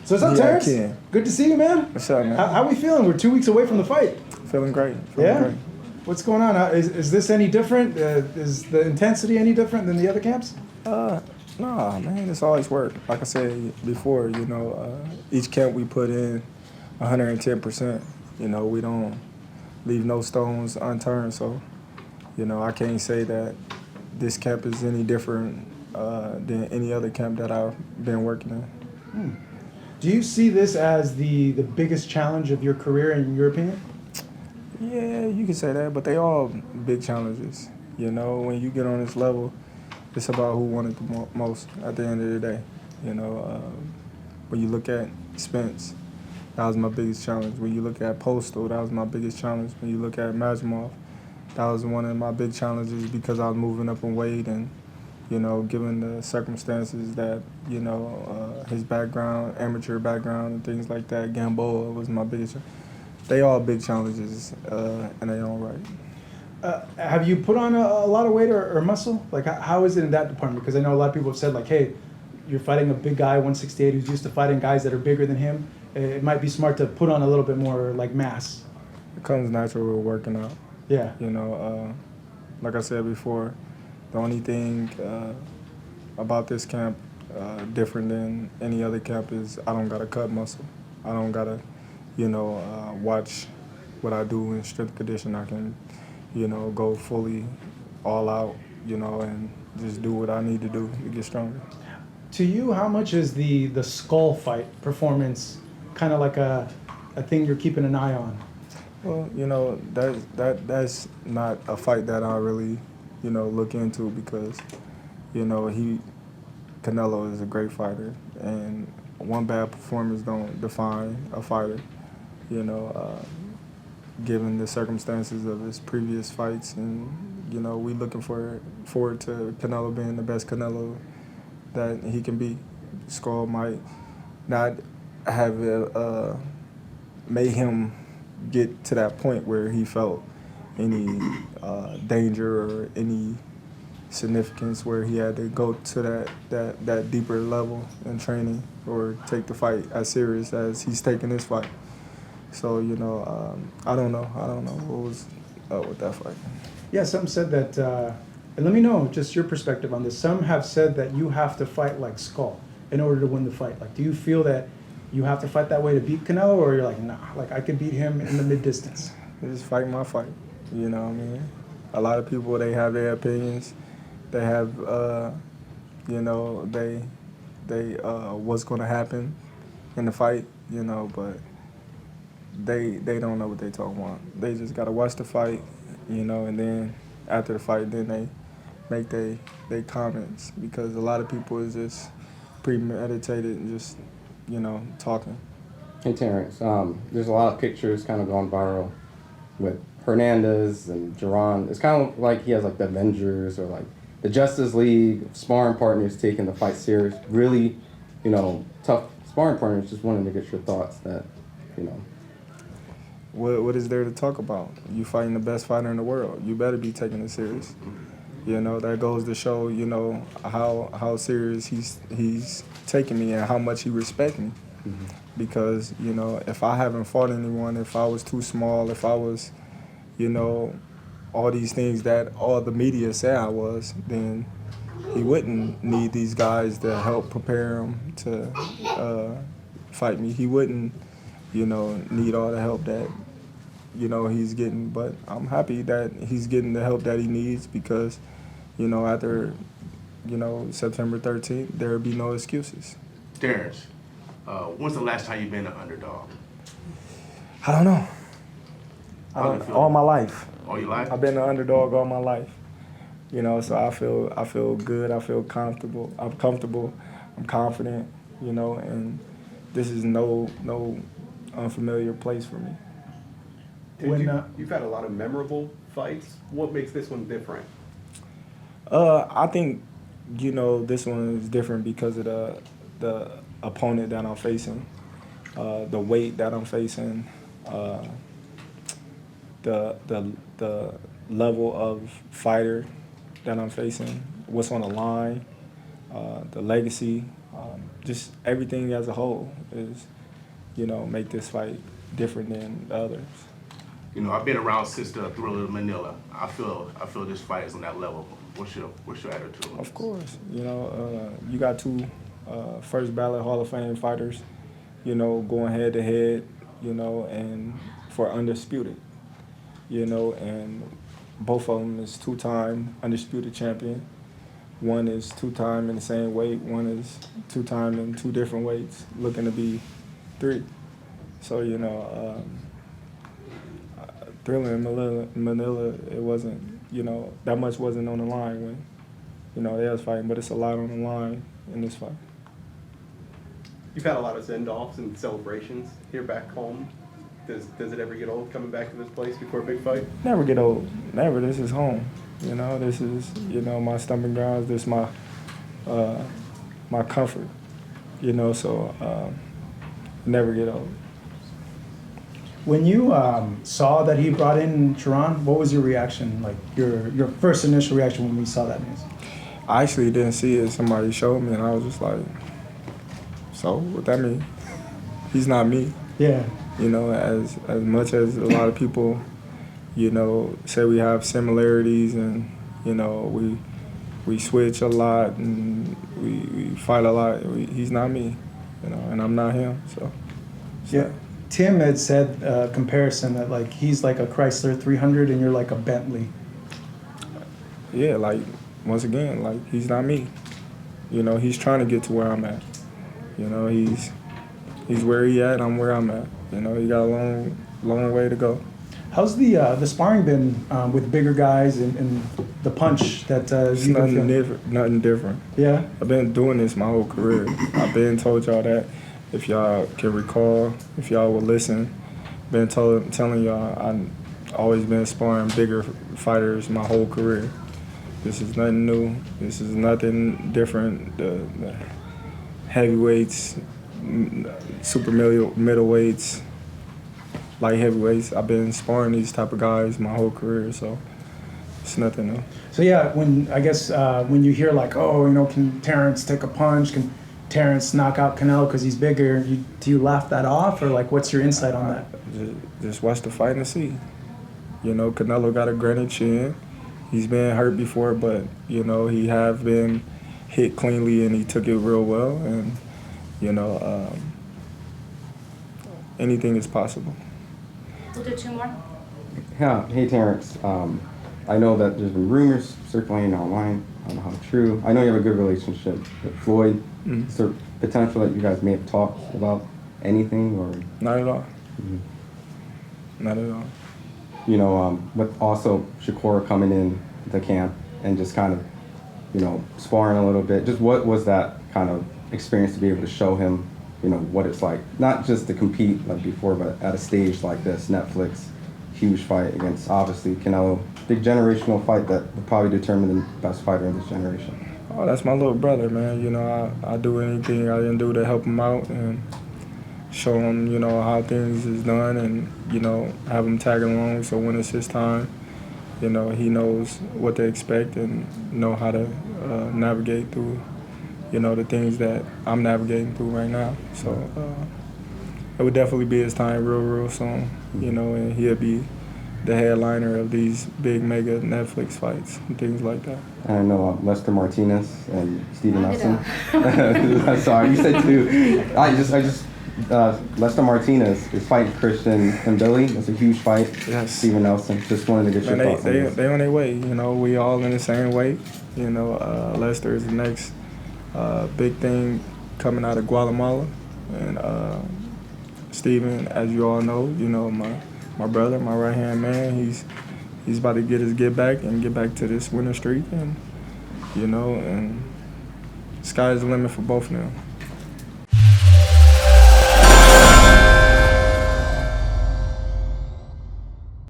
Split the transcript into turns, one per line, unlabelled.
So what's up,
Yeah,
Terence? Good to see you, man.
What's up, man?
How we feeling? We're 2 weeks away from the fight.
Feeling great.
Great. What's going on? Is this any different? Is the intensity any different than the other camps?
Nah, man, it's always work. Like I said before, each camp we put in 110%. We don't leave no stones unturned. So, I can't say that this camp is any different than any other camp that I've been working in.
Do you see this as the biggest challenge of your career, in your opinion?
Yeah, you can say that, but they all big challenges. When you get on this level, it's about who won it the most at the end of the day. When you look at Spence, that was my biggest challenge. When you look at Postal, that was my biggest challenge. When you look at Majimov, that was one of my big challenges because I was moving up in weight and, given the circumstances that, his background, amateur background and things like that, Gamboa was my biggest challenge. They all big challenges in their own right.
Have you put on a lot of weight or muscle? Like, how is it in that department? Because I know a lot of people have said, like, hey, you're fighting a big guy, 168, who's used to fighting guys that are bigger than him. It might be smart to put on a little bit more, like, mass.
It comes natural with working out.
Yeah.
Like I said before, the only thing about this camp different than any other camp is I don't got to cut muscle. I don't got to, watch what I do in strength condition. I can, go fully all out, and just do what I need to do to get stronger.
To you, how much is the skull fight performance kind of like a thing you're keeping an eye on?
Well, that's not a fight that I really, look into because, Canelo is a great fighter, and one bad performance don't define a fighter. Given the circumstances of his previous fights, and we looking forward to Canelo being the best Canelo that he can be. Skull might not have made him get to that point where he felt any danger or any significance where he had to go to that deeper level in training or take the fight as serious as he's taking this fight. So, I don't know what was up with that fight.
Yeah, some said that, and let me know just your perspective on this. Some have said that you have to fight like Skull in order to win the fight. Like, do you feel that you have to fight that way to beat Canelo, or you're like, nah, like I could beat him in the mid-distance?
Just fight my fight, you know what I mean? A lot of people, they have their opinions. They have, what's going to happen in the fight, but they don't know what they talking about. They just got to watch the fight, and then after the fight, then they make they comments because a lot of people is just premeditated and just, talking.
Hey, Terence, there's a lot of pictures kind of going viral with Hernandez and Jaron. It's kind of like he has like the Avengers or like the Justice League sparring partners taking the fight serious. Really, tough sparring partners. Just wanted to get your thoughts that,
What is there to talk about? You fighting the best fighter in the world. You better be taking it serious. That goes to show, how serious he's taking me and how much he respects me. Mm-hmm. Because, if I haven't fought anyone, if I was too small, if I was, all these things that all the media say I was, then he wouldn't need these guys to help prepare him to fight me. He wouldn't, need all the help that, he's getting. But I'm happy that he's getting the help that he needs because, after, September 13th, there will be no excuses.
Terence, when's the last time you've been an underdog?
I don't know. All my life.
All your life?
I've been an underdog all my life. So I feel good. I feel comfortable. I'm confident. And this is no unfamiliar place for me.
You've had a lot of memorable fights. What makes this one different?
I think, this one is different because of the opponent that I'm facing, the weight that I'm facing, the level of fighter that I'm facing, what's on the line, the legacy just everything as a whole is, make this fight different than the others.
You know, I've been around since the Thriller of Manila. I feel this fight is on that level. What's your attitude?
Of course, you got two first ballot Hall of Fame fighters, going head to head, and for undisputed, and both of them is two-time undisputed champion. One is two-time in the same weight. One is two-time in two different weights, looking to be three. So, Thriller in Manila, it wasn't, that much wasn't on the line when, they was fighting, but it's a lot on the line in this fight.
You've had a lot of send-offs and celebrations here back home. Does it ever get old coming back to this place before a big fight?
Never get old. Never. This is home. This is, my stomping grounds. This is my comfort, so never get old.
When you saw that he brought in Jaron, what was your reaction? Like your first initial reaction when we saw that news?
I actually didn't see it. Somebody showed me, and I was just like, so what that mean? He's not me.
Yeah.
As much as a lot of people, say we have similarities and, we switch a lot and we fight a lot. He's not me, and I'm not him. So
yeah. Tim had said comparison that like he's like a Chrysler 300 and you're like a Bentley.
Yeah, like once again, like he's not me. He's trying to get to where I'm at. He's where he at, I'm where I'm at. He got a long way to go.
How's the sparring been with bigger guys and the punch that
it's
you've been feeling?
nothing different.
Yeah.
I've been doing this my whole career. I've been told y'all that. If y'all can recall, if y'all will listen, telling y'all I've always been sparring bigger fighters my whole career. This is nothing new. This is nothing different. The heavyweights, super middleweights, light heavyweights. I've been sparring these type of guys my whole career, so it's nothing new.
So yeah, when you hear like, oh, can Terence take a punch? Can Terence knock out Canelo because he's bigger? Do you laugh that off, or like, what's your insight on that?
Just watch the fight and see. Canelo got a granite chin. He's been hurt before, but he have been hit cleanly and he took it real well. And anything is possible.
We'll do two more.
Yeah. Hey, Terence. I know that there's been rumors circulating online. I don't know how true. I know you have a good relationship with Floyd.
Mm-hmm.
Is there potential that you guys may have talked about anything or?
Not at all.
Mm-hmm.
Not at all.
With also Shakur coming in the camp and just kind of, sparring a little bit. Just what was that kind of experience to be able to show him, what it's like, not just to compete like before, but at a stage like this, Netflix, huge fight against obviously Canelo, big generational fight that will probably determine the best fighter in this generation.
Oh, that's my little brother, man. I do anything I can do to help him out and show him, how things is done and, have him tag along so when it's his time, he knows what to expect and know how to navigate through, the things that I'm navigating through right now. So it would definitely be his time real soon, and he'll be the headliner of these big mega Netflix fights and things like that.
I know Lester Martinez and Steven Nelson. Sorry, you said two. Lester Martinez is fighting Christian and Billy. It's a huge fight.
Yes.
Steven Nelson. Just wanted to get your thoughts on this.
They on their way. We all in the same weight. Lester is the next big thing coming out of Guatemala, and Steven, as you all know, my brother, my right hand man. He's about to get his get back to this winning streak, and and sky's the limit for both of them.